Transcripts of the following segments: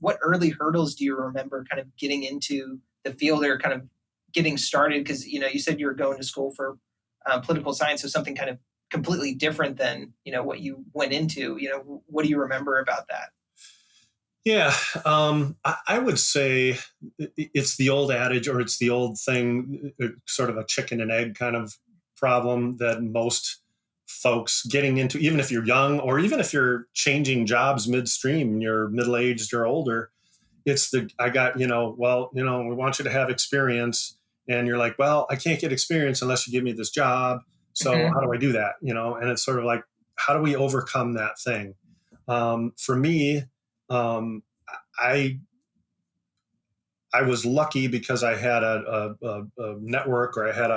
what early hurdles do you remember kind of getting into the field or kind of getting started? Because, you said you were going to school for political science, so something kind of completely different than, what you went into. What do you remember about that? Yeah, I would say it's the old adage, or it's the old thing, sort of a chicken and egg kind of problem that most folks getting into, even if you're young or even if you're changing jobs midstream, you're middle-aged or older, we want you to have experience. And you're like, well, I can't get experience unless you give me this job. So Mm-hmm. how do I do that? And it's sort of like, how do we overcome that thing? For me, um, I was lucky because I had a network, or I had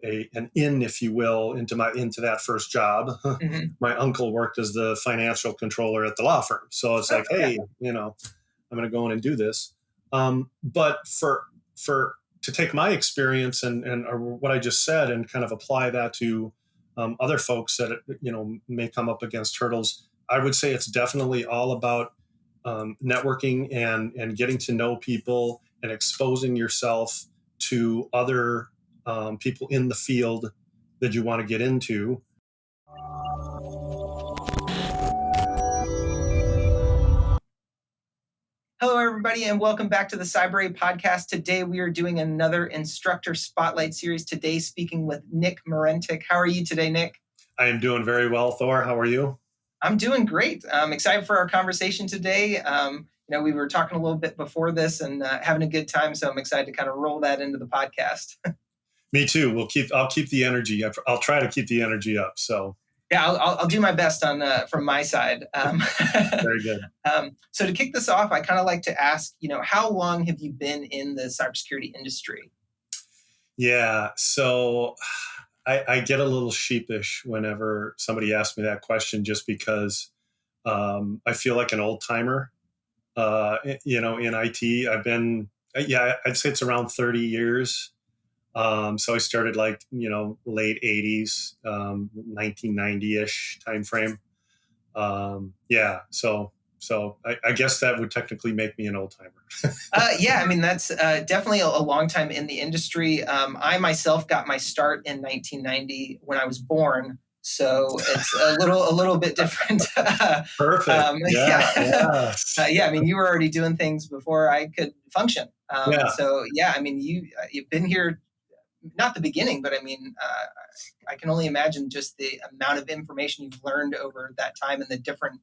an in, if you will, into that first job. Mm-hmm. My uncle worked as the financial controller at the law firm, so it's like, hey, I'm going to go in and do this. But for to take my experience and or what I just said and kind of apply that to other folks that may come up against hurdles, I would say it's definitely all about networking and getting to know people and exposing yourself to other people in the field that you want to get into. Hello, everybody, and welcome back to the Cybrary podcast. Today, we are doing another instructor spotlight series. Today, speaking with Nick Marentic. How are you today, Nick? I am doing very well, Thor. How are you? I'm doing great. I'm excited for our conversation today. We were talking a little bit before this and having a good time, so I'm excited to kind of roll that into the podcast. Me too. I'll keep the energy. I'll try to keep the energy up. So. Yeah, I'll do my best from my side. Very good. So to kick this off, I kind of like to ask, how long have you been in the cybersecurity industry? Yeah, so I get a little sheepish whenever somebody asks me that question, just because I feel like an old timer. In IT, I'd say it's around 30 years. So I started late 80s, 1990-ish timeframe. So I guess that would technically make me an old timer. That's definitely a long time in the industry. I myself got my start in 1990 when I was born. So it's a little bit different. Perfect. You were already doing things before I could function. So you've been here, not the beginning, but I can only imagine just the amount of information you've learned over that time and the different,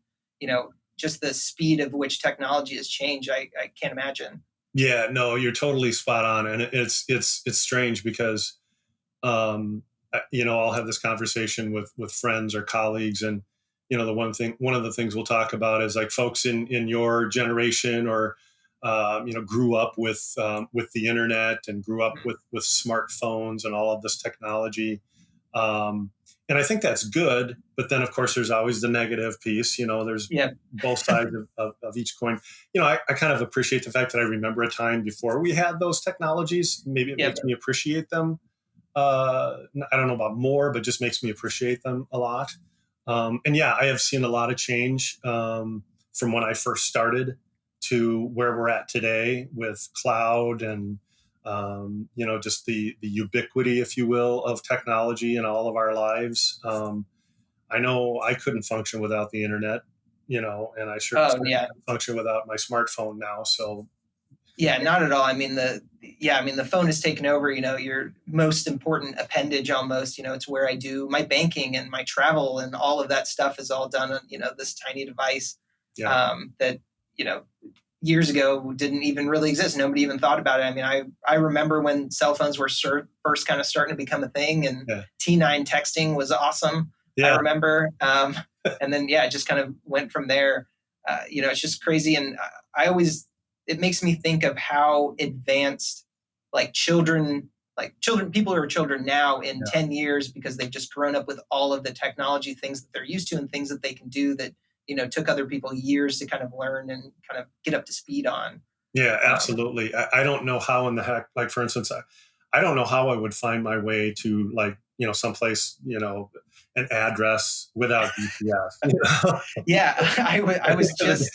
just the speed of which technology has changed. I can't imagine. Yeah, no, you're totally spot on, and it's strange because, I'll have this conversation with friends or colleagues, and one of the things we'll talk about is like folks in your generation or grew up with the internet and grew up with smartphones and all of this technology. And I think that's good, but then of course there's always the negative piece. There's both sides of each coin. I kind of appreciate the fact that I remember a time before we had those technologies. Maybe it makes me appreciate them. I don't know about more, but just makes me appreciate them a lot. I have seen a lot of change from when I first started to where we're at today with cloud and just the ubiquity, if you will, of technology in all of our lives. I know I couldn't function without the internet, and I sure can't function without my smartphone now. So. Yeah, not at all. The phone has taken over, your most important appendage almost. It's where I do my banking and my travel, and all of that stuff is all done on, this tiny device that, years ago didn't even really exist. Nobody even thought about it. I remember when cell phones were first kind of starting to become a thing, and T9 texting was awesome. I remember. And then, it just kind of went from there. It's just crazy. And it makes me think of how advanced people who are children now in 10 years, because they've just grown up with all of the technology things that they're used to and things that they can do that, took other people years to kind of learn and kind of get up to speed on. Yeah, absolutely. I don't know how in the heck, like for instance, I don't know how I would find my way to, like, someplace, an address without GPS. Yeah, I was just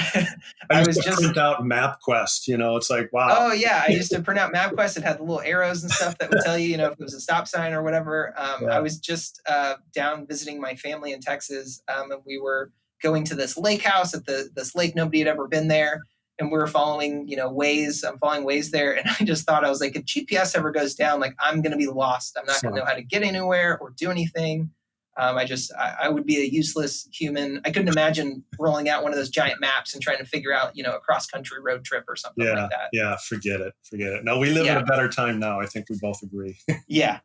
I I used was to just print out MapQuest. It's like, wow. oh yeah, I used to print out MapQuest. It had the little arrows and stuff that would tell you, if it was a stop sign or whatever. I Yeah. was just down visiting my family in Texas, and we were going to this lake house at this lake. Nobody had ever been there, and we were following, Waze. I'm following Waze there, and I just thought, I was like, if GPS ever goes down, like I'm gonna be lost. I'm not gonna know how to get anywhere or do anything. I would be a useless human. I couldn't imagine rolling out one of those giant maps and trying to figure out, a cross country road trip or something like Yeah, that. yeah, forget it, forget it. No, we live in Yeah, a better time now. I think we both agree. yeah,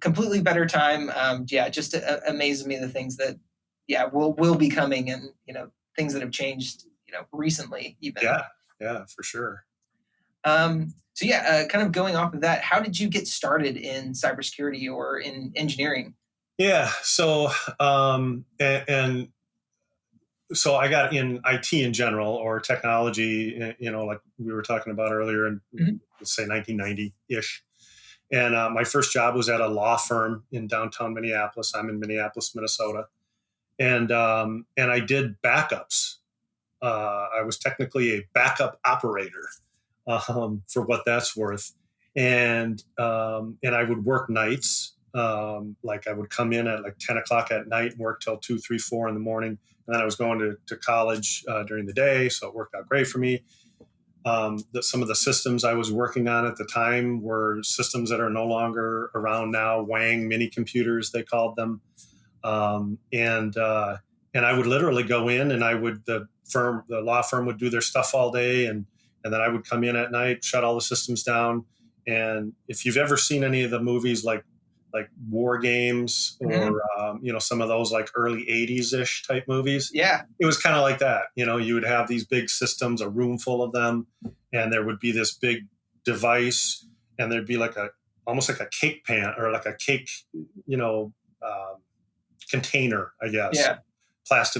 completely better time. Yeah, just amazes me the things that, yeah, will be coming, and things that have changed, recently even. Yeah, yeah, for sure. So yeah, kind of going off of that, how did you get started in cybersecurity or in engineering? Yeah. So, and so I got in IT in general, or technology, like we were talking about earlier, in, Mhm. let's say, 1990 ish. And my first job was at a law firm in downtown Minneapolis. I'm in Minneapolis, Minnesota, and I did backups. I was technically a backup operator, for what that's worth, and I would work nights. Like, I would come in at like 10 o'clock at night and work till 2, 3, 4 in the morning, and then I was going to college during the day, so it worked out great for me. Some of the systems I was working on at the time were systems that are no longer around now. Wang mini computers, they called them. And I would literally go in, and the law firm would do their stuff all day, and then I would come in at night, shut all the systems down. And if you've ever seen any of the movies, like War Games, Mhm. or some of those like early 80s ish type movies, Yeah, it was kind of like that. You would have these big systems, a room full of them, and there would be this big device, and there'd be like almost like a cake pan, or like a cake, you know, um, container, I guess. yeah.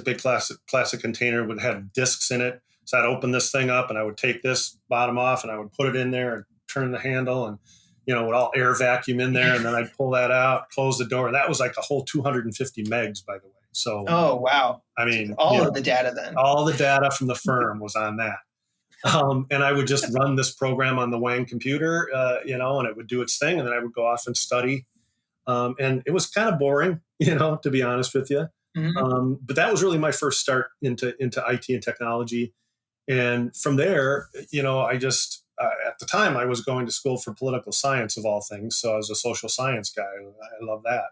Big plastic container would have discs in it. So I'd open this thing up, and I would take this bottom off, and I would put it in there and turn the handle, and would all air vacuum in there, and then I'd pull that out, close the door, and that was like a whole 250 megs, by the way. So, Oh, wow. I So mean, all of the data then. all the data from the firm was on that. And I would just run this program on the Wang computer, and it would do its thing, and then I would go off and study. And it was kind of boring, to be honest with you. Mhm. But that was really my first start into IT and technology. And from there, I just, at the time, I was going to school for political science, of all things. So I was a social science guy. I love that.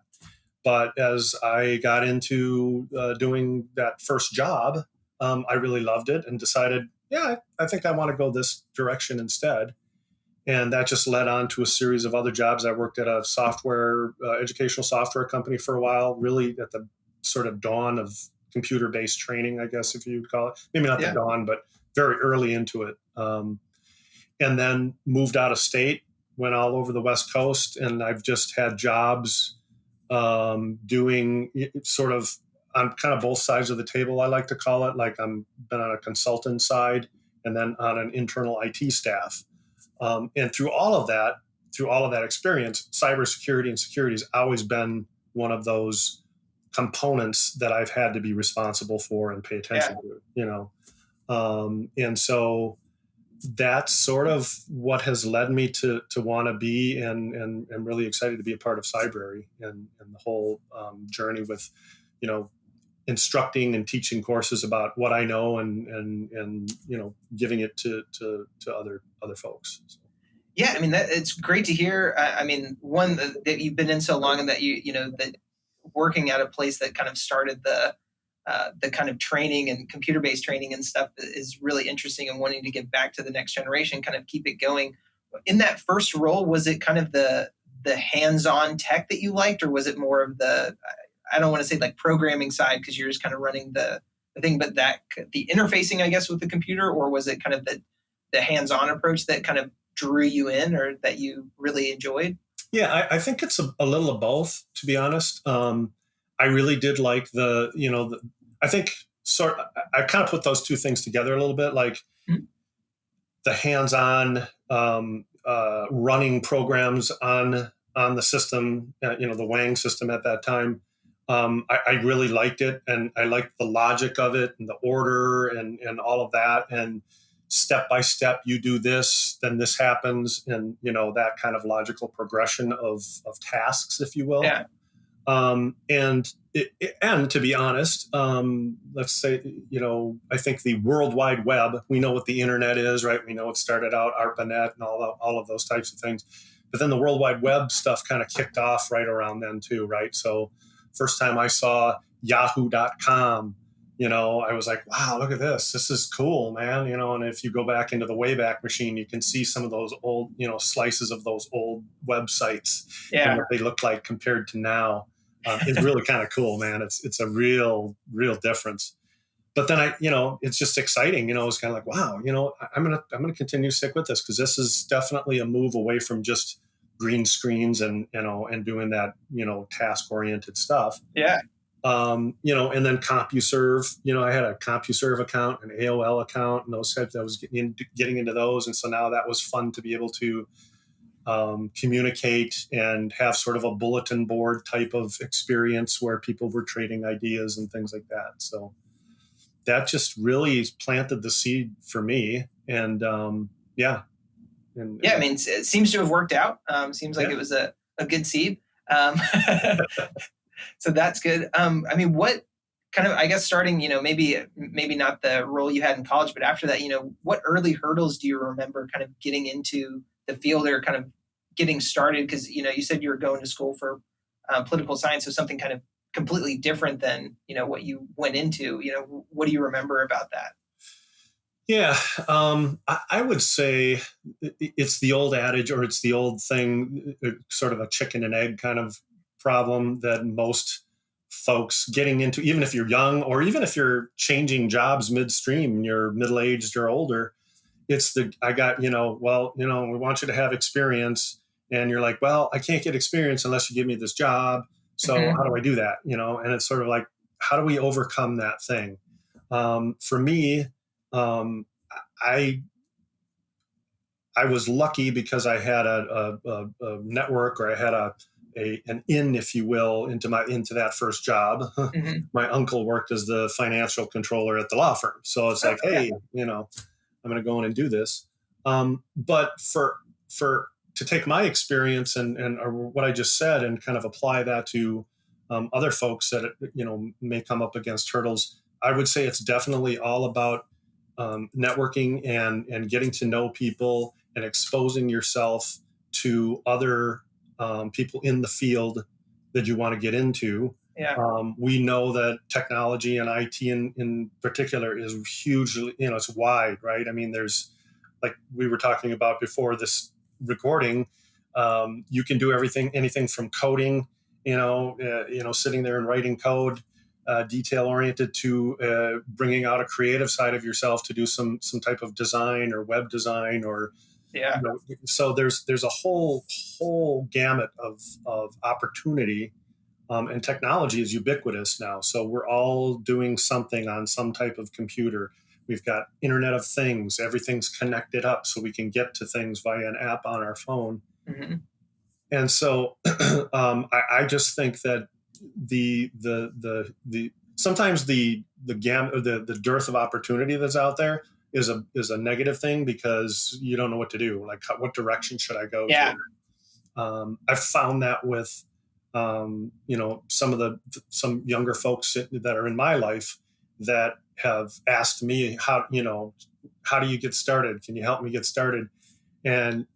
But as I got into doing that first job, I really loved it and decided, yeah, I think I want to go this direction instead. And that just led on to a series of other jobs. I worked at a educational software company for a while, really at the sort of dawn of computer-based training, I guess, if you'd call it. Maybe not the Yeah. dawn, but very early into it. And then moved out of state, went all over the West Coast, and I've just had jobs doing sort of on kind of both sides of the table, I like to call it. Like, I'm been on a consultant side, and then on an internal IT staff. And through all of that experience, cybersecurity and security has always been one of those components that I've had to be responsible for and pay Yeah. attention to. And so that's sort of what has led me to want to be, and I'm really excited to be a part of Cybrary, and the whole journey with, you know, instructing and teaching courses about what I know, and giving it to other folks. So, Yeah, I mean, that it's great to hear. I mean, one that you've been in so long, and that that working at a place that kind of started the kind of training and computer-based training and stuff is really interesting, and wanting to give back to the next generation, kind of keep it going. In that first role, was it kind of the hands-on tech that you liked, or was it more of I don't want to say like programming side, because you're just kind of running the thing, but that the interfacing, I guess, with the computer, or was it kind of the hands-on approach that kind of drew you in, or that you really enjoyed? yeah, I think it's a little of both, to be honest. I really did like I think I kind of put those two things together a little bit, like Mhm. the hands-on. running programs on the system, the Wang system at that time. I really liked it, and I liked the logic of it and the order and all of that. And step by step, you do this, then this happens, and that kind of logical progression of tasks, if you will. Yeah. And to be honest, let's say, I think the World Wide Web, we know what the internet is, right? We know it started out ARPANET and all of those types of things. But then the World Wide Web stuff kind of kicked off right around then too, right? So first time I saw yahoo.com, I was like, wow, look at this. This is cool, man. And if you go back into the Wayback Machine, you can see some of those old, slices of those old websites and what they look like compared to now. It's really kind of cool, man. It's a real difference. But then it's just exciting. It's kind of like, wow, I'm gonna continue to stick with this, because this is definitely a move away from just green screens and doing that task oriented stuff. Yeah. And then CompuServe. I had a CompuServe account, an AOL account, and those types. I was getting into those, and so now that was fun to be able to communicate and have sort of a bulletin board type of experience where people were trading ideas and things like that. So that just really planted the seed for me. And yeah. I mean, it seems to have worked out. Seems like it was a good seed. So that's good. I mean, what kind of, I guess, starting, maybe not the role you had in college, but after that, what early hurdles do you remember kind of getting into the field, or kind of getting started? Because, you said you were going to school for political science, so something kind of completely different than, what you went into. What do you remember about that? Yeah, I would say it's the old adage, or it's the old thing, sort of a chicken and egg kind of problem that most folks getting into, even if you're young or even if you're changing jobs midstream, you're middle-aged or older, it's we want you to have experience. And you're like, well, I can't get experience unless you give me this job. So how do I do that? And it's sort of like, how do we overcome that thing? For me, I was lucky because I had a network, or I had an in, if you will, into that first job. Mm-hmm. My uncle worked as the financial controller at the law firm, so it's like, hey, I'm going to go in and do this. But for to take my experience and or what I just said and kind of apply that to other folks that may come up against hurdles, I would say it's definitely all about networking and getting to know people and exposing yourself to other people in the field that you want to get into. Yeah. We know that technology and IT in particular is hugely, it's wide, right? I mean, there's, like we were talking about before this recording, you can do anything from coding, sitting there and writing code, detail oriented, to bringing out a creative side of yourself to do some type of design or web design, or so there's a whole gamut of opportunity, and technology is ubiquitous now. So we're all doing something on some type of computer. We've got Internet of Things. Everything's connected up, so we can get to things via an app on our phone. Mm-hmm. And so I just think that the sometimes the dearth of opportunity that's out there is a negative thing, because you don't know what to do. Like, what direction should I go to? I've found that with some younger folks that are in my life that have asked me, how do you get started? Can you help me get started? And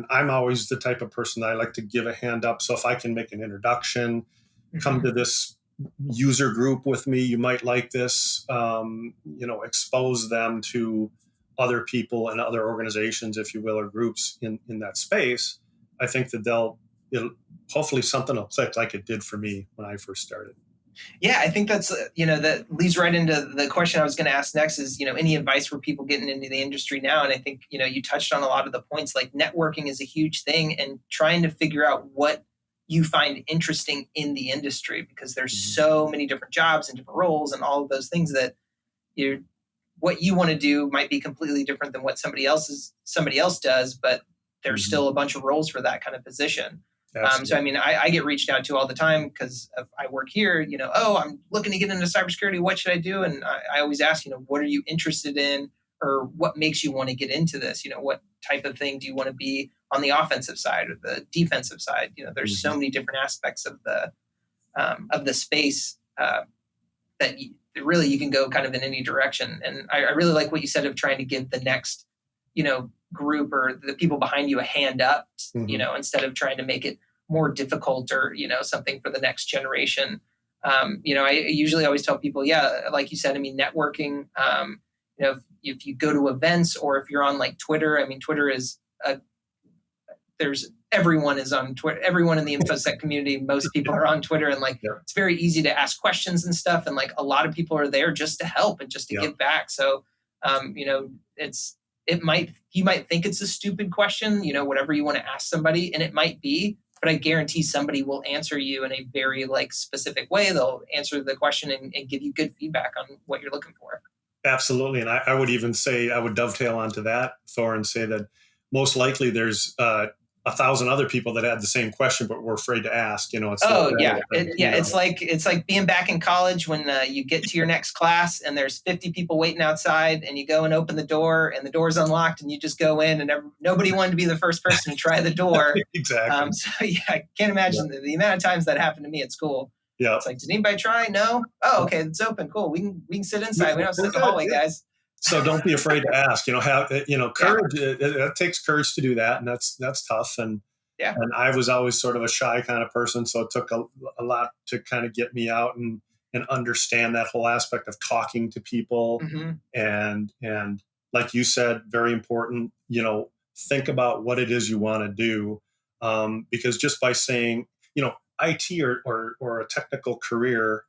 I'm always the type of person that I like to give a hand up. So if I can make an introduction, come to this user group with me, you might like this, expose them to other people and other organizations, if you will, or groups in that space. I think that hopefully something will click like it did for me when I first started. Yeah, I think that's, that leads right into the question I was going to ask next is, any advice for people getting into the industry now? And I think, you touched on a lot of the points, like networking is a huge thing, and trying to figure out what you find interesting in the industry, because there's so many different jobs and different roles and all of those things that what you want to do might be completely different than what somebody else does. But there's Mhm. still a bunch of roles for that kind of position. So, I Absolutely. mean, I get reached out to all the time because I work here, oh, I'm looking to get into cybersecurity. What should I do? And I always ask, what are you interested in, or what makes you want to get into this? What type of thing do you want to be on the offensive side or the defensive side? There's so Mhm. many different aspects of the space that really you can go kind of in any direction. And I really like what you said of trying to give the next, group or the people behind you a hand up, Mhm. instead of trying to make it more difficult or, something for the next generation. I usually always tell people, yeah, like you said, I mean, networking, if you go to events or if you're on like Twitter, I mean, Twitter is there's everyone is on Twitter. Everyone in the InfoSec community, most people are on Twitter, and like Yep. it's very easy to ask questions and stuff. And like a lot of people are there just to help and just to Yep. give back. So, it might you might think it's a stupid question, whatever you want to ask somebody, and it might be. But I guarantee somebody will answer you in a very like specific way. They'll answer the question and give you good feedback on what you're looking for. Absolutely. And I would even say, I would dovetail onto that, Thor, and say that most likely there's 1,000 other people that had the same question, but were afraid to ask. It's the Oh other yeah, thing, it's like being back in college when you get to your next class and there's 50 people waiting outside, and you go and open the door and the door's unlocked and you just go in, and nobody wanted to be the first person to try the door. Exactly. So yeah, I can't Yeah. imagine the amount of times that happened to me at school. Yeah. It's like, did anybody try? No. Oh, okay, it's open. Cool. We can sit inside. We don't have to sit We're in the good. hallway, Yeah. guys. So don't be afraid to ask. Have Yeah, courage. It takes courage to do that, and that's tough. yeah. And I was always sort of a shy kind of person, so it took a lot to kind of get me out and understand that whole aspect of talking to people. Hmm. And like you said, very important. Think about what it is you want to do, because just by saying IT or a technical career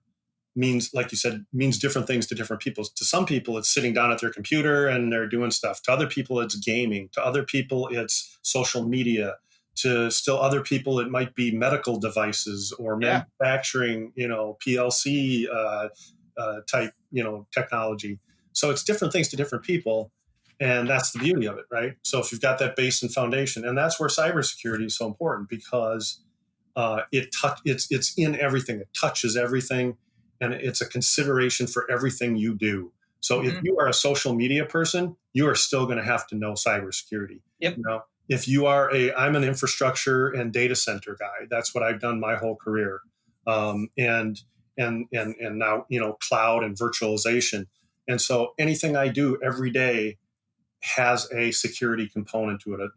means, like you said, means different things to different people. To some people, it's sitting down at their computer and they're doing stuff. To other people, it's gaming. To other people, it's social media. To still other people, it might be medical devices or Yeah. manufacturing, PLC type, technology. So it's different things to different people. And that's the beauty of it, right? So if you've got that base and foundation, and that's where cybersecurity is so important, because it's in everything. It touches everything, and it's a consideration for everything you do. So if Hmm. you are a social media person, you are still going to have to know cybersecurity. Yep. If you are I'm an infrastructure and data center guy. That's what I've done my whole career, and now cloud and virtualization. And so anything I do every day has a security component to it.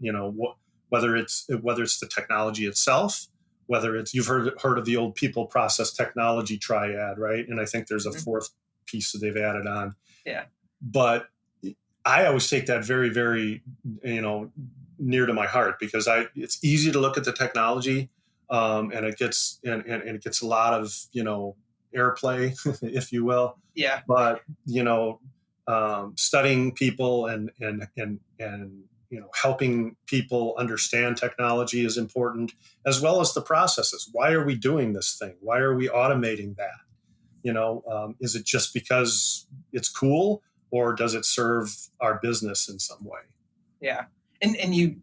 Whether it's the technology itself, whether it's, you've heard of the old people, process, technology triad, right? And I think there's a Hmm. fourth piece that they've added on. Yeah. But I always take that very, very, near to my heart, because it's easy to look at the technology, and it gets a lot of airplay, if you will. Yeah. But studying people and helping people understand technology is important, as well as the processes. Why are we doing this thing? Why are we automating that? Is it just because it's cool, or does it serve our business in some way? Yeah. And you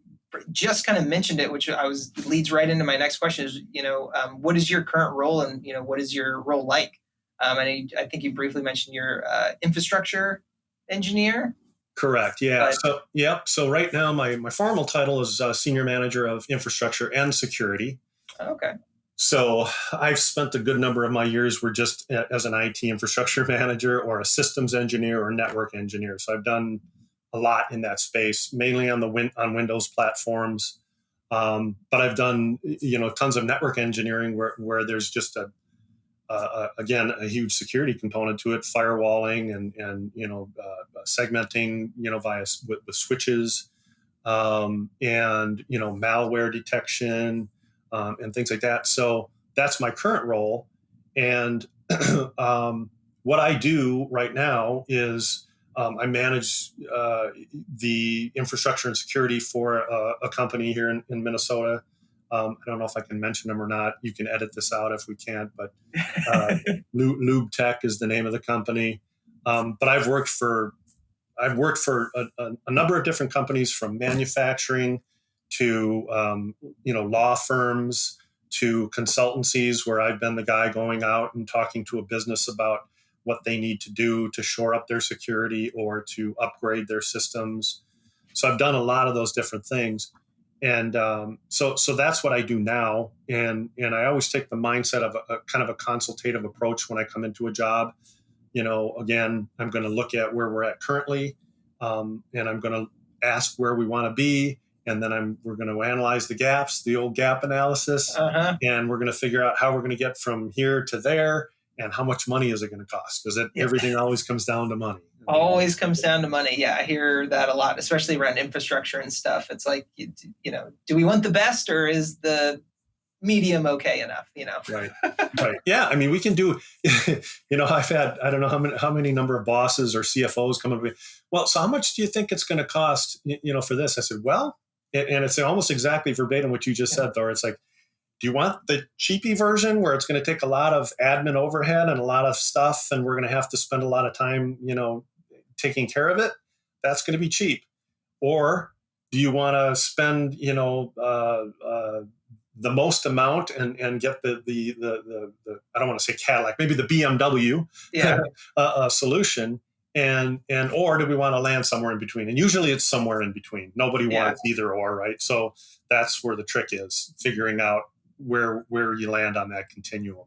just kind of mentioned it, which leads right into my next question is, what is your current role, and, what is your role like? I think you briefly mentioned your infrastructure engineer, Correct. Yeah. but So, yeah. So right now, my formal title is Senior Manager of Infrastructure and Security. okay. So I've spent a good number of my years were just as an IT infrastructure manager or a systems engineer or network engineer. So I've done a lot in that space, mainly on on Windows platforms. But I've done tons of network engineering where there's just again a huge security component to it, firewalling and segmenting via with switches, and malware detection, and things like that. So that's my current role, and what I do right now is I manage the infrastructure and security for a company here in Minnesota. I don't know if I can mention them or not. You can edit this out if we can't, but Lube Tech is the name of the company. But I've worked for a number of different companies, from manufacturing to law firms, to consultancies where I've been the guy going out and talking to a business about what they need to do to shore up their security or to upgrade their systems. So I've done a lot of those different things. And so that's what I do now. And I always take the mindset of a kind of a consultative approach when I come into a job. Again, I'm going to look at where we're at currently, and I'm going to ask where we want to be. And then we're going to analyze the gaps, the old gap analysis, and we're going to figure out how we're going to get from here to there and how much money is it going to cost? Because everything always comes down to money. Always comes down to money. Yeah, I hear that a lot, especially around infrastructure and stuff. It's like, do we want the best, or is the medium okay enough? Right. Yeah. I mean, we can do. I've had I don't know how many number of bosses or CFOs come up with me. Well, so how much do you think it's going to cost? For this, I said, well, and it's almost exactly verbatim what you just said, Thor. It's like, do you want the cheapy version where it's going to take a lot of admin overhead and a lot of stuff, and we're going to have to spend a lot of time, taking care of it? That's going to be cheap. Or do you want to spend, the most amount and get the I don't want to say Cadillac, maybe the BMW solution, and or do we want to land somewhere in between? And usually it's somewhere in between. Nobody wants either or, right? So that's where the trick is, figuring out where you land on that continuum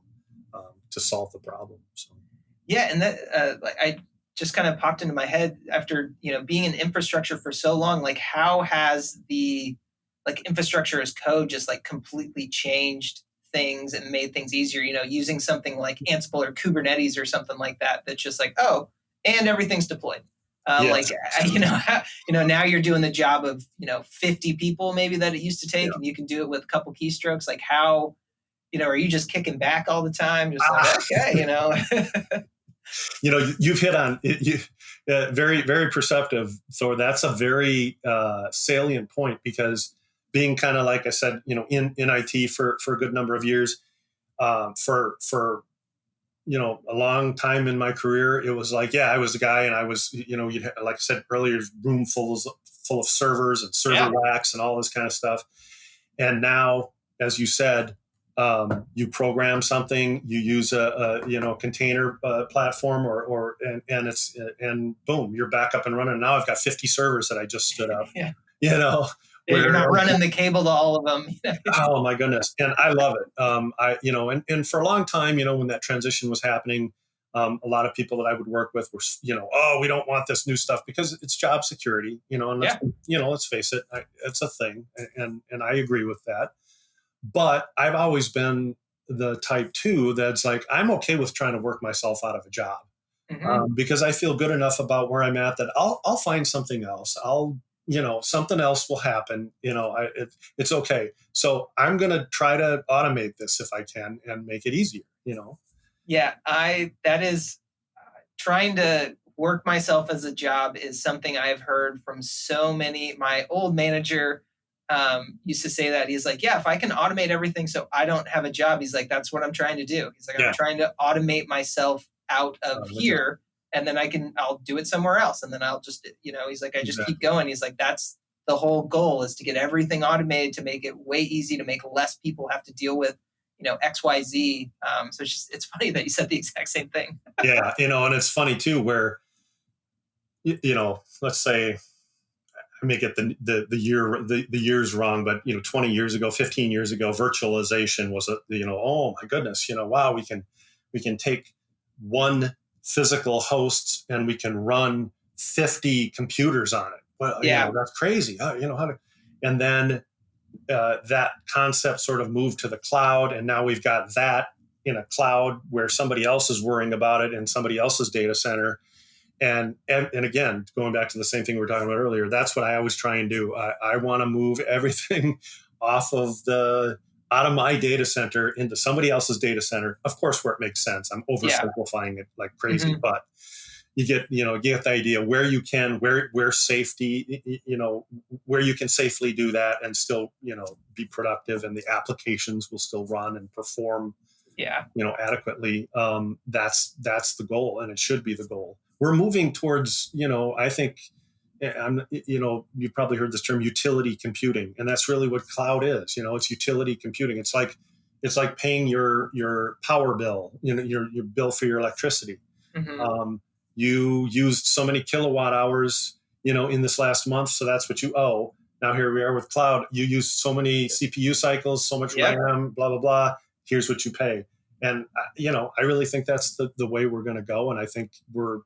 to solve the problem. So. Yeah, and that I just kind of popped into my head after being in infrastructure for so long. Like, how has the infrastructure as code just completely changed things and made things easier? Using something like Ansible or Kubernetes or something like that. That's just and everything's deployed. Yes. Now you're doing the job of 50 people maybe that it used to take, and you can do it with a couple keystrokes. Like, how are you just kicking back all the time? Just okay, You've hit on it. Very, very perceptive. So that's a very salient point, because being kind of, like I said, in IT for a good number of years, for a long time in my career, it was like, I was the guy, and I was, like I said earlier, room full of servers and server racks and all this kind of stuff. And now, as you said, you program something, you use a container platform and boom, you're back up and running. Now I've got 50 servers that I just stood up. You're not running the cable to all of them. Oh my goodness. And I love it. And for a long time, when that transition was happening, a lot of people that I would work with were, we don't want this new stuff because it's job security, and let's face it, it's a thing. And I agree with that. But I've always been the type too that's like, I'm okay with trying to work myself out of a job, because I feel good enough about where I'm at that I'll find something else. Something else will happen. It's okay. So I'm going to try to automate this if I can and make it easier. Yeah, that is trying to work myself as a job is something I've heard from so many. My old manager used to say that. He's like, if I can automate everything so I don't have a job, he's like, that's what I'm trying to do. He's like, I'm trying to automate myself out of here, and then I'll do it somewhere else. And then I'll just, he's like, I just keep going. He's like, that's the whole goal, is to get everything automated, to make it way easy, to make less people have to deal with, XYZ. So it's funny that you said the exact same thing. Yeah. And it's funny too, where, let's say, I may get the years wrong, but 20 years ago, 15 years ago, virtualization was oh my goodness, wow, we can take one physical host and we can run 50 computers on it. Well, that's crazy. And then that concept sort of moved to the cloud, and now we've got that in a cloud where somebody else is worrying about it in somebody else's data center. And again, going back to the same thing we were talking about earlier, that's what I always try and do. I want to move everything out of my data center into somebody else's data center. Of course, where it makes sense. I'm oversimplifying it like crazy, but you get the idea where you can, where safety, where you can safely do that and still, be productive, and the applications will still run and perform, adequately. That's the goal, and it should be the goal. We're moving towards, I think, you've probably heard this term utility computing, and that's really what cloud is. It's utility computing. It's like paying your power bill, your bill for your electricity. Hmm. You used so many kilowatt hours, in this last month, so that's what you owe. Now here we are with cloud. You use so many CPU cycles, so much Yep. RAM, blah blah blah. Here's what you pay. And I really think that's the way we're going to go. And I think we're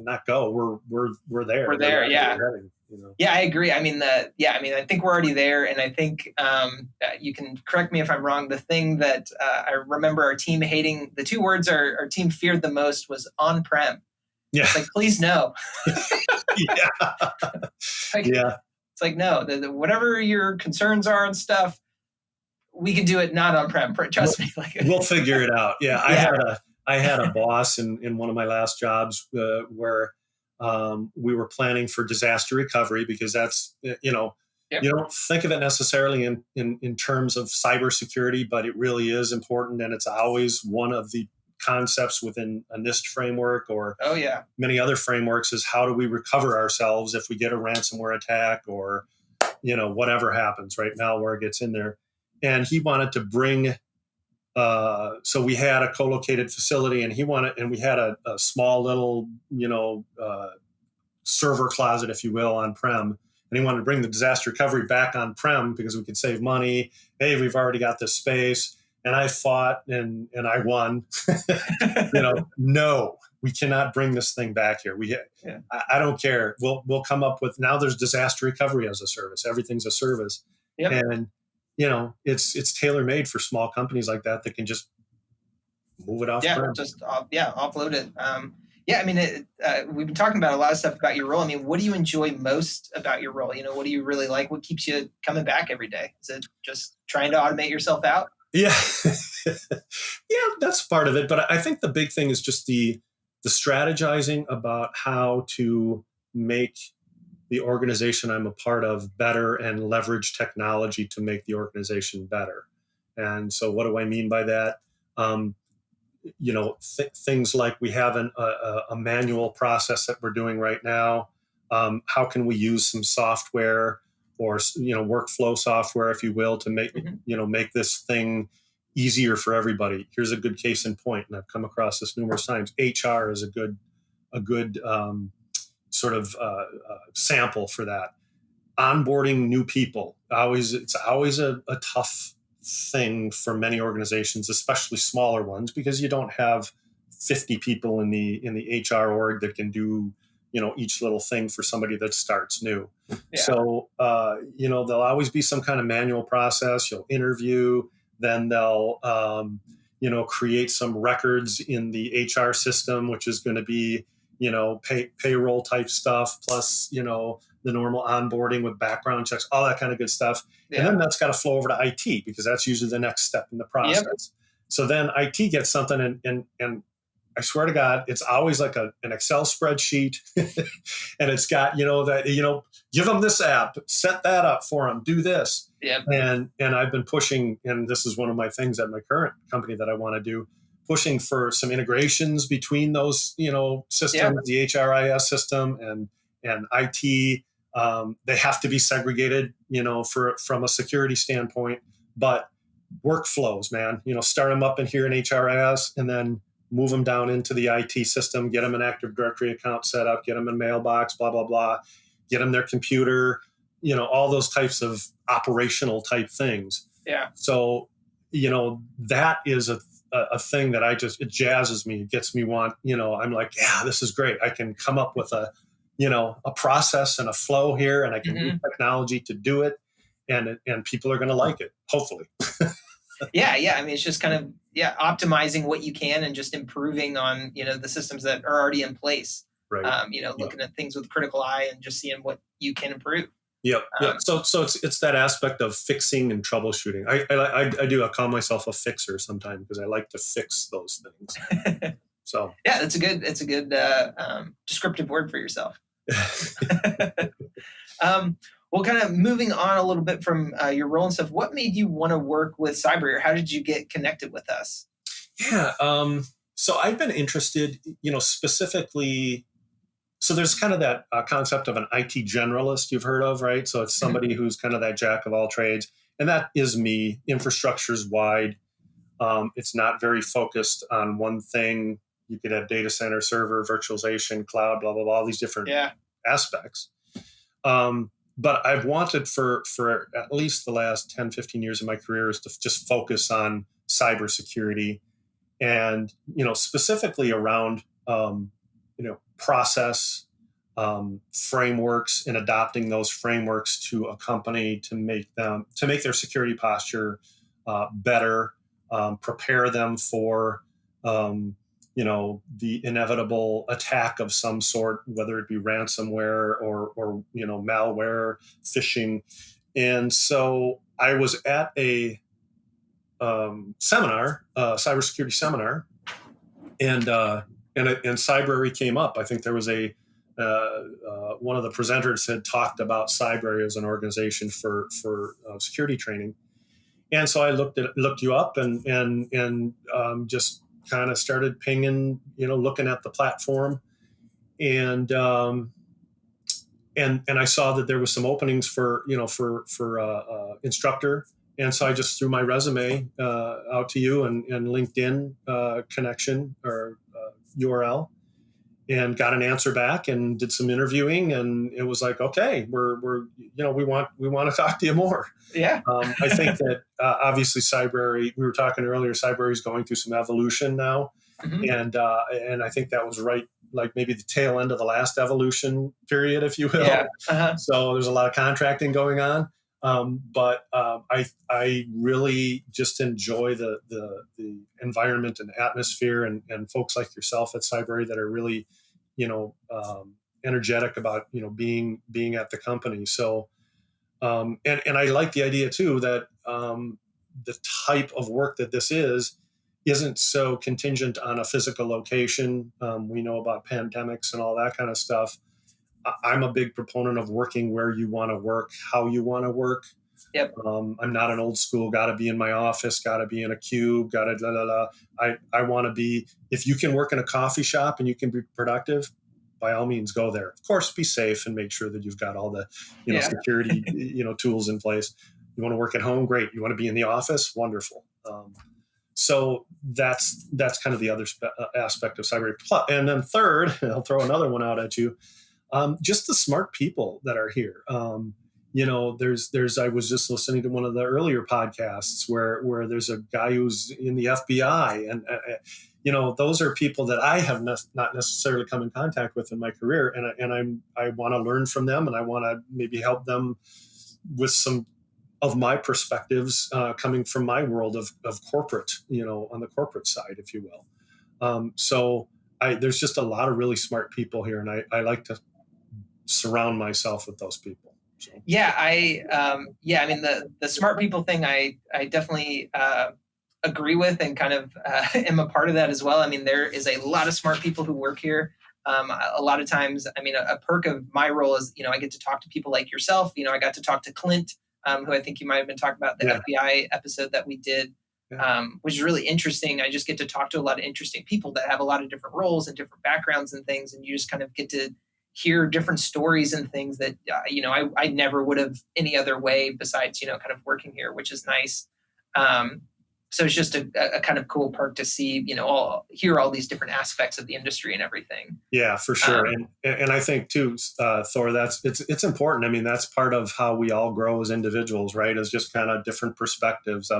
not go. We're there. We're there. Yeah. We're heading. Yeah, I agree. I mean, I think we're already there, and I think you can correct me if I'm wrong. The thing that I remember our team hating, the two words our team feared the most was on-prem. Yeah. It's like, please no. Yeah. Yeah. It's like, no, whatever your concerns are and stuff, we can do it not on-prem. Trust me. We'll figure it out. Yeah. Yeah. I had a boss in one of my last jobs where we were planning for disaster recovery, because that's, Yep. you don't think of it necessarily in terms of cybersecurity, but it really is important. And it's always one of the concepts within a NIST framework or Oh yeah. many other frameworks, is how do we recover ourselves if we get a ransomware attack or, whatever happens, right? Malware gets in there. And he wanted to bring, so we had a co-located facility, and we had a small little, server closet, if you will, on-prem. And he wanted to bring the disaster recovery back on-prem because we could save money. Hey, we've already got this space. And I fought and I won. No, we cannot bring this thing back here. I don't care. We'll come up with, now there's disaster recovery as a service. Everything's a service. Yep. And it's tailor made for small companies like that can just move it off. Yeah, offload it. I mean, we've been talking about a lot of stuff about your role. I mean, what do you enjoy most about your role? What do you really like? What keeps you coming back every day? Is it just trying to automate yourself out? Yeah. Yeah, that's part of it. But I think the big thing is just the strategizing about how to make the organization I'm a part of better and leverage technology to make the organization better. And so what do I mean by that? Things like we have a manual process that we're doing right now. How can we use some software or workflow software, if you will, to make make this thing easier for everybody? Here's a good case in point, and I've come across this numerous times. HR is a good sort of sample for that. Onboarding new people, it's always a tough thing for many organizations, especially smaller ones, because you don't have 50 people in the HR org that can do each little thing for somebody that starts new. Yeah. So there'll always be some kind of manual process. You'll interview, then they'll create some records in the HR system, which is going to be payroll type stuff, plus the normal onboarding with background checks, all that kind of good stuff. Yeah. And then that's got to flow over to IT, because that's usually the next step in the process. Yep. So then IT gets something, and I swear to God, it's always like an Excel spreadsheet, and it's got give them this app, set that up for them, do this. Yep. And I've been pushing, and this is one of my things at my current company that I want to do, pushing for some integrations between those systems, yep. The HRIS system and IT. They have to be segregated, from a security standpoint, but workflows, man, start them up in here in HRIS and then move them down into the IT system, get them an Active Directory account set up, get them a mailbox, blah, blah, blah, get them their computer, all those types of operational type things. Yeah. So, that is a thing that it jazzes me. It gets me I'm like, yeah, this is great. I can come up with a process and a flow here, and I can use technology to do it, and people are going to like it, hopefully. Yeah. I mean, it's just kind of optimizing what you can and just improving on the systems that are already in place. Right. Looking at things with a critical eye and just seeing what you can improve. Yep. So it's that aspect of fixing and troubleshooting. I call myself a fixer sometimes, because I like to fix those things. So yeah, it's a good descriptive word for yourself. Well, kind of moving on a little bit from your role and stuff, what made you want to work with Cybrary, or how did you get connected with us? Yeah. So I've been interested, specifically So there's kind of that concept of an IT generalist you've heard of, right? So it's somebody who's kind of that jack of all trades. And that is me. Infrastructure's wide. It's not very focused on one thing. You could have data center, server, virtualization, cloud, blah, blah, blah, all these different aspects. But I've wanted for at least the last 10, 15 years of my career is to just focus on cybersecurity and, specifically around, process frameworks and adopting those frameworks to a company to make their security posture better, prepare them for, the inevitable attack of some sort, whether it be ransomware or malware, phishing. And so I was at a seminar, cybersecurity seminar, and Cybrary came up. I think there was one of the presenters had talked about Cybrary as an organization for security training, and so I looked you up and just kind of started pinging, looking at the platform, and I saw that there was some openings for instructor. And so I just threw my resume out to you and LinkedIn connection or URL, and got an answer back and did some interviewing. And it was like, okay, we want to talk to you more. Yeah. I think that obviously Cybrary, we were talking earlier, Cybrary is going through some evolution now, and I think that was right, like maybe the tail end of the last evolution period, if you will. Yeah. So there's a lot of contracting going on. But I really just enjoy the environment and atmosphere and folks like yourself at Cybrary that are really, energetic about, being at the company. So, and I like the idea too, that, the type of work that this isn't so contingent on a physical location. We know about pandemics and all that kind of stuff. I'm a big proponent of working where you want to work, how you want to work. Yep. I'm not an old school, got to be in my office, got to be in a cube, got to blah, blah, blah. I want to be, if you can work in a coffee shop and you can be productive, by all means, go there. Of course, be safe and make sure that you've got all the, security, tools in place. You want to work at home? Great. You want to be in the office? Wonderful. So that's kind of the other aspect of Cybrary. And then third, I'll throw another one out at you. Just the smart people that are here. I was just listening to one of the earlier podcasts where there's a guy who's in the FBI, and those are people that I have not necessarily come in contact with in my career, and I want to learn from them, and I want to maybe help them with some of my perspectives coming from my world of corporate, on the corporate side, if you will. So there's just a lot of really smart people here, and I like to surround myself with those people. So. Yeah, I mean the smart people thing, I definitely agree with, and kind of am a part of that as well. I mean, there is a lot of smart people who work here. A lot of times, I mean, a perk of my role is, I get to talk to people like yourself. I got to talk to Clint, who I think you might have been talking about, the FBI episode that we did, which is really interesting. I just get to talk to a lot of interesting people that have a lot of different roles and different backgrounds and things, and you just kind of get to hear different stories and things that, I never would have any other way besides, kind of working here, which is nice. So it's just a kind of cool perk to see, hear all these different aspects of the industry and everything. Yeah, for sure. And I think too, Thor, it's important. I mean, that's part of how we all grow as individuals, right? Is just kind of different perspectives.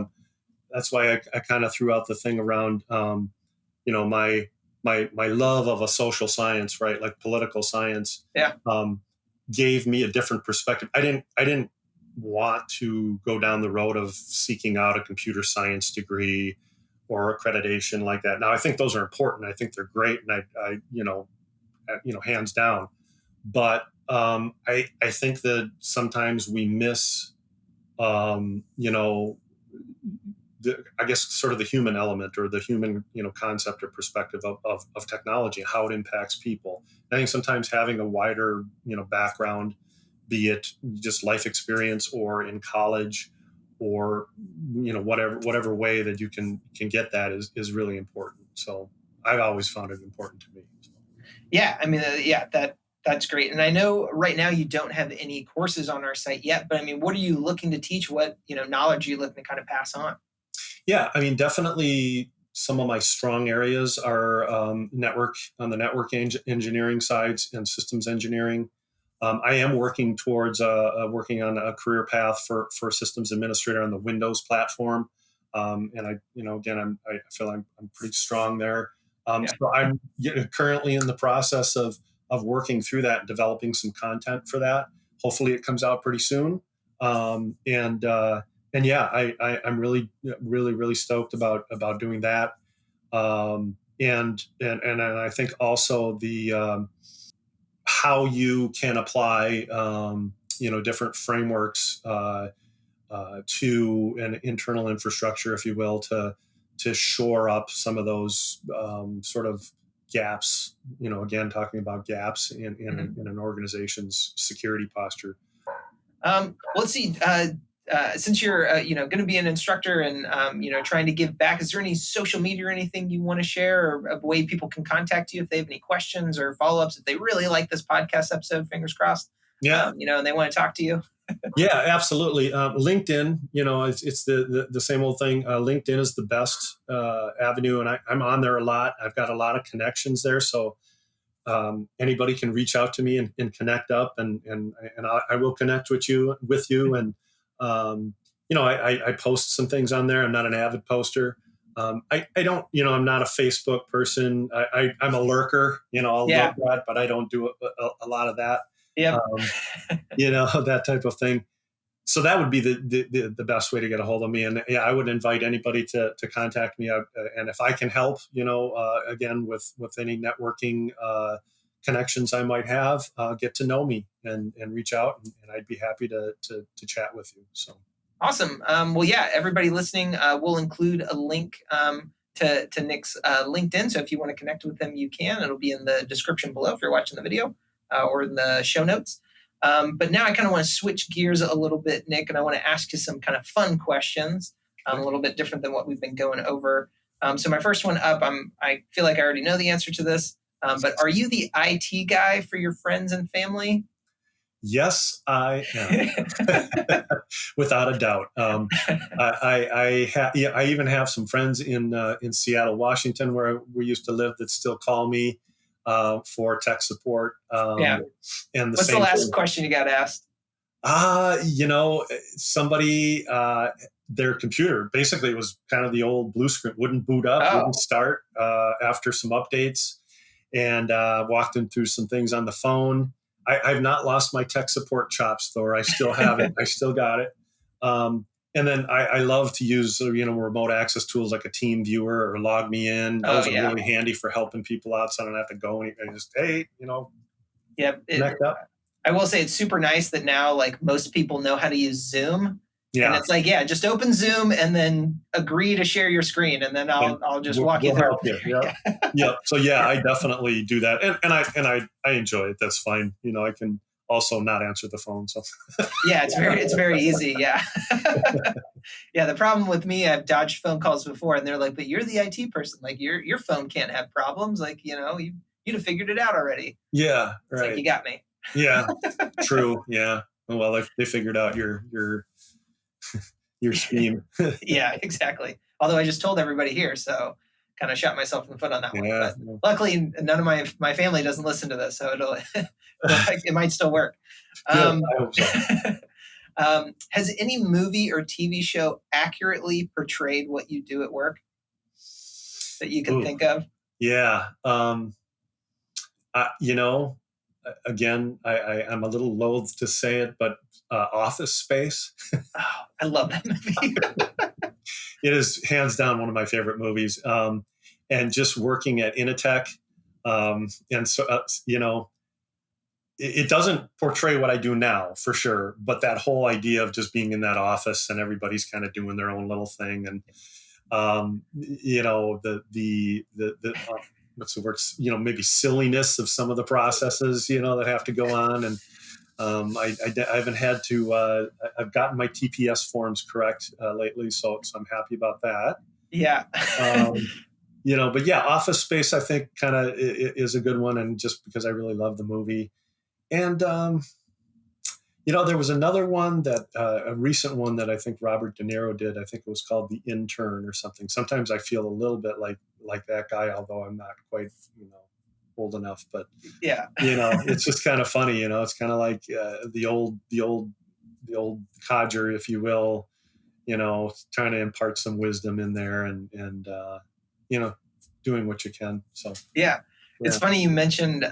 That's why I kind of threw out the thing around, my love of a social science, right? Like political science, gave me a different perspective. I didn't want to go down the road of seeking out a computer science degree or accreditation like that. Now, I think those are important. I think they're great, and I hands down. But I think that sometimes we miss, I guess sort of the human element or the human, concept or perspective of technology, how it impacts people. I think sometimes having a wider, background, be it just life experience or in college or, whatever way that you can get that is really important. So I've always found it important to me. So. Yeah. I mean, That's great. And I know right now you don't have any courses on our site yet, but I mean, what are you looking to teach? What, knowledge are you looking to kind of pass on? Yeah, I mean, definitely some of my strong areas are network on the engineering sides and systems engineering. I am working towards working on a career path for systems administrator on the Windows platform, and again, I feel I'm pretty strong there. Yeah. So I'm currently in the process of working through that and developing some content for that. Hopefully, it comes out pretty soon. And yeah, I'm really stoked about doing that. And I think also the how you can apply different frameworks to an internal infrastructure, if you will, to shore up some of those sort of gaps. Again, talking about gaps Mhm. in an organization's security posture. Well, let's see. Since you're, going to be an instructor and, trying to give back, is there any social media or anything you want to share, or a way people can contact you if they have any questions or follow-ups, if they really like this podcast episode, fingers crossed, Yeah, and they want to talk to you? yeah, absolutely. LinkedIn, it's the same old thing. LinkedIn is the best avenue, and I'm on there a lot. I've got a lot of connections there, so anybody can reach out to me and connect up, and I will connect with you, and I post some things on there. I'm not an avid poster. I don't, I'm not a Facebook person. I'm a lurker, I'll Yeah. look at, but I don't do a lot of that. Yep. Um, that type of thing. So that would be the best way to get a hold of me. And yeah, I would invite anybody to contact me. And if I can help, again, with any networking connections I might have, get to know me and reach out, and I'd be happy to chat with you. So. Awesome. Well, yeah, everybody listening, we'll include a link to Nick's LinkedIn. So if you want to connect with him, you can. It'll be in the description below if you're watching the video, or in the show notes. But now I kind of want to switch gears a little bit, Nick, and I want to ask you some kind of fun questions, a little bit different than what we've been going over. So my first one up, I feel like I already know the answer to this, but are you the IT guy for your friends and family? Yes, I am, without a doubt. I even have some friends in Seattle, Washington, where we used to live, that still call me for tech support. Yeah. And the What's the same last thing. question you got asked? Somebody, their computer basically was kind of the old blue screen, wouldn't boot up, Oh, wouldn't start after some updates, and walked them through some things on the phone. I've not lost my tech support chops, though. I still have it. I still got it. And then I love to use remote access tools like a Team Viewer or Log Me In. oh Those are yeah. really handy for helping people out, so I don't have to go and just Yeah. connect up. I will say it's super nice that now, like, most people know how to use Zoom. And Yeah, it's like, yeah, just open Zoom and then agree to share your screen, and then and I'll just we'll, walk you we'll through help you. it. Yeah, yeah. So yeah, I definitely do that, and I enjoy it. That's fine. I can also not answer the phone. So Yeah, it's very easy. Yeah. Yeah. The problem with me, I've dodged phone calls before, and they're like, but you're the IT person. Like, your phone can't have problems. Like, you'd have figured it out already. yeah, It's like, right. you got me. Yeah, true. Yeah. Well, they figured out your scheme. Yeah, exactly. Although I just told everybody here, so kind of shot myself in the foot on that one. Yeah. But luckily, none of my family doesn't listen to this, so it might still work. Good. Um, I hope so. has any movie or TV show accurately portrayed what you do at work that you can Ooh, think of? yeah. Again, I'm a little loath to say it, but Office Space. Oh, I love that movie. It is hands down one of my favorite movies. And just working at Initech, and so it doesn't portray what I do now for sure, but that whole idea of just being in that office and everybody's kind of doing their own little thing, and the what's the word? Maybe silliness of some of the processes that have to go on, and I haven't had to. I've gotten my TPS forms correct lately, so I'm happy about that. Yeah. Um, but yeah, Office Space I think kind of is a good one, and just because I really love the movie. And there was another one that a recent one that I think Robert De Niro did. I think it was called The Intern or something. Sometimes I feel a little bit like that guy, although I'm not quite old enough. But Yeah. It's just kind of funny. It's kind of like the old codger, if you will. Trying to impart some wisdom in there and doing what you can. So yeah. It's funny you mentioned.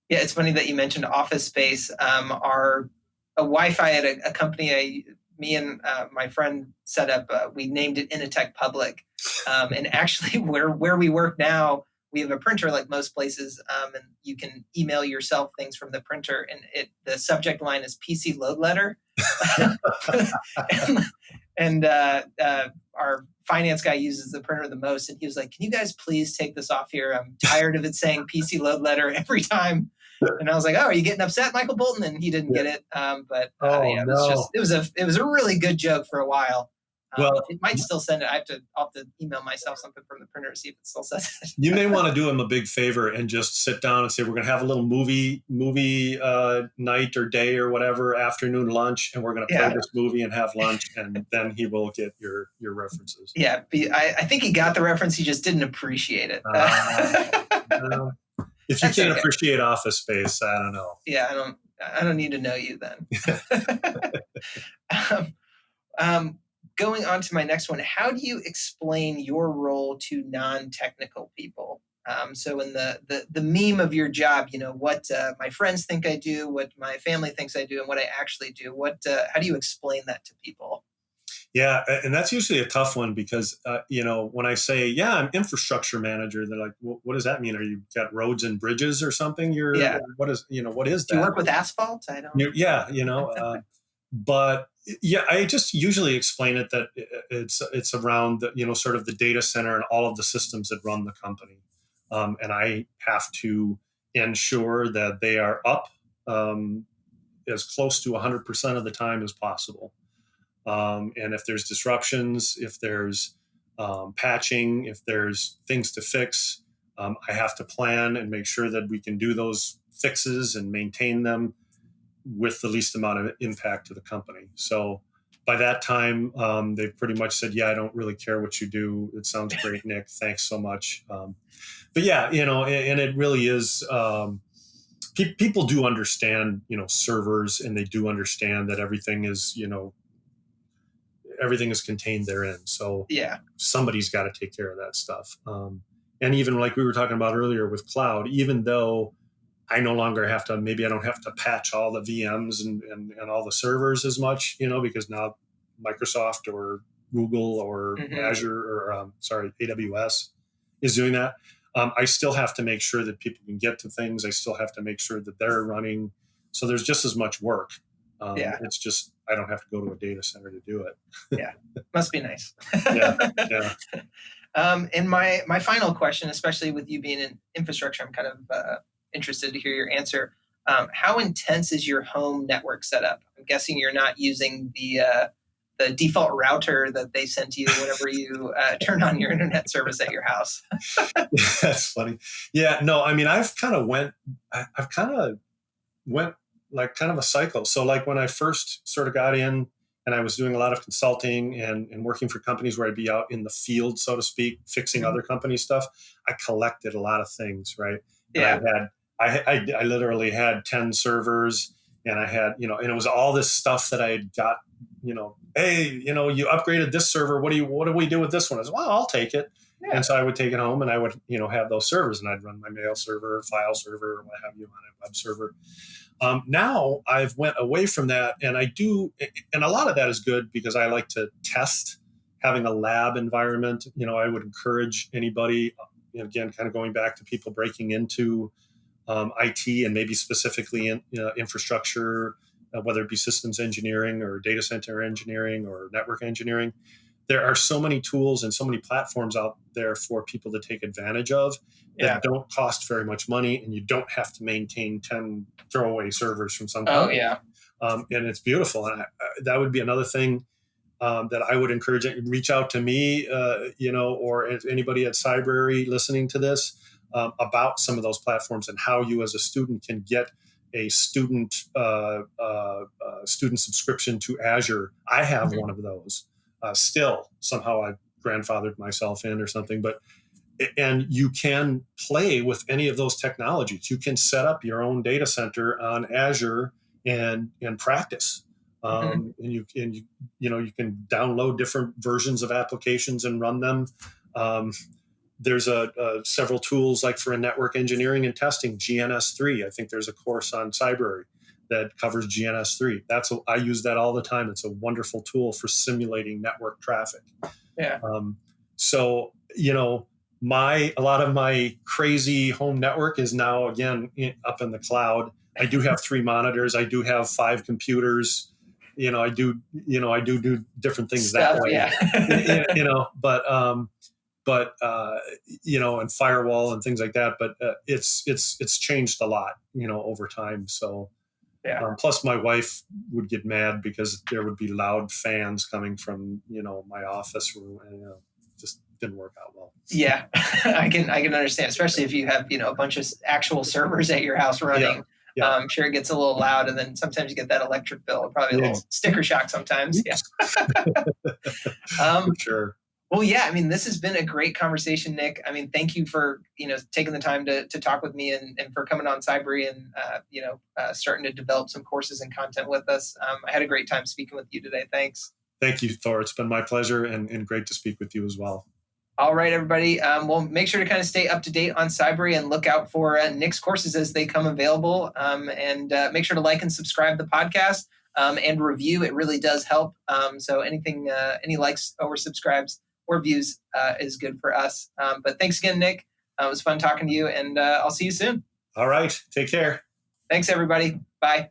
It's funny that you mentioned Office Space. Our Wi-Fi at a company me and my friend set up. We named it Initech Public, and actually, where we work now, we have a printer like most places, and you can email yourself things from the printer, and the subject line is PC load letter. and our finance guy uses the printer the most, and he was like, "Can you guys please take this off here? I'm tired of it saying PC load letter every time." And I was like, "Oh, are you getting upset, Michael Bolton?" And he didn't get it. It was a really good joke for a while. Well, it might still send it. I'll have to email myself something from the printer to see if it still says it. You may want to do him a big favor and just sit down and say, we're going to have a little movie night or day or whatever, afternoon lunch, and we're going to play this movie and have lunch, and then he will get your references. Yeah, I think he got the reference. He just didn't appreciate it. If you can't appreciate Office Space, I don't know. Yeah, I don't need to know you then. Going on to my next one, how do you explain your role to non-technical people? So in the meme of your job, what my friends think I do, what my family thinks I do, and what I actually do. How do you explain that to people? Yeah, and that's usually a tough one because, when I say, I'm infrastructure manager, they're like, what does that mean? Are you got roads and bridges or something? What is that? Do you work with asphalt? I don't. But I just usually explain it that it's around sort of the data center and all of the systems that run the company, and I have to ensure that they are up as close to 100% of the time as possible. And if there's disruptions, if there's patching, if there's things to fix, I have to plan and make sure that we can do those fixes and maintain them with the least amount of impact to the company. So by that time, they've pretty much said, I don't really care what you do. It sounds great, Nick. Thanks so much. And it really is, people do understand, servers, and they do understand that everything is contained therein. So somebody's got to take care of that stuff. And even like we were talking about earlier with cloud, even though I no longer I don't have to patch all the VMs and all the servers as much, because now Microsoft or Google or Azure or AWS is doing that. I still have to make sure that people can get to things. I still have to make sure that they're running. So there's just as much work. It's just, I don't have to go to a data center to do it. Yeah. Must be nice. Yeah. And my final question, especially with you being in infrastructure, I'm kind of interested to hear your answer. How intense is your home network setup? I'm guessing you're not using the default router that they send to you whenever you turn on your internet service at your house. That's funny. Yeah, no, I mean, I've kind of went like kind of a cycle. So like when I first sort of got in and I was doing a lot of consulting and working for companies where I'd be out in the field, so to speak, fixing other companies' stuff, I collected a lot of things, right? Yeah. I literally had 10 servers, and I had, and it was all this stuff that I had got, hey, you upgraded this server. What do we do with this one? I said, well, I'll take it. Yeah. And so I would take it home and I would, have those servers, and I'd run my mail server, file server, or what have you on a web server. Now I've went away from that, and I do, and a lot of that is good because I like to test, having a lab environment. I would encourage anybody, again, kind of going back to people breaking into IT and maybe specifically in infrastructure, whether it be systems engineering or data center engineering or network engineering. There are so many tools and so many platforms out there for people to take advantage of that don't cost very much money, and you don't have to maintain 10 throwaway servers from some company. And it's beautiful. And that would be another thing that I would encourage. Reach out to me, or anybody at Cybrary listening to this. about some of those platforms and how you as a student can get a student subscription to Azure. I have one of those still. Somehow I've grandfathered myself in or something, and you can play with any of those technologies. You can set up your own data center on Azure and practice. And you can download different versions of applications and run them. There's several tools like for network engineering and testing, GNS3. I think there's a course on Cybrary that covers GNS3. I use that all the time. It's a wonderful tool for simulating network traffic. Yeah. So, a lot of my crazy home network is now again up in the cloud. I do have 3 monitors. I do have 5 computers. I do different things Stuff, that way. Yeah. And firewall and things like that. But it's changed a lot, over time. So, yeah. Plus my wife would get mad because there would be loud fans coming from, my office room, and just didn't work out well. Yeah, I can understand, especially if you have, a bunch of actual servers at your house running. Yeah. I'm sure it gets a little loud, and then sometimes you get that electric bill, probably a little sticker shock sometimes. Yeah. For sure. Well, yeah, this has been a great conversation, Nick. Thank you for, taking the time to talk with me and for coming on Cybrary and, starting to develop some courses and content with us. I had a great time speaking with you today. Thanks. Thank you, Thor. It's been my pleasure and great to speak with you as well. All right, everybody. Well, make sure to kind of stay up to date on Cybrary and look out for Nick's courses as they come available. And make sure to like and subscribe to the podcast and review. It really does help. So any likes or subscribes or views is good for us. But thanks again, Nick. It was fun talking to you, and I'll see you soon. All right. Take care. Thanks, everybody. Bye.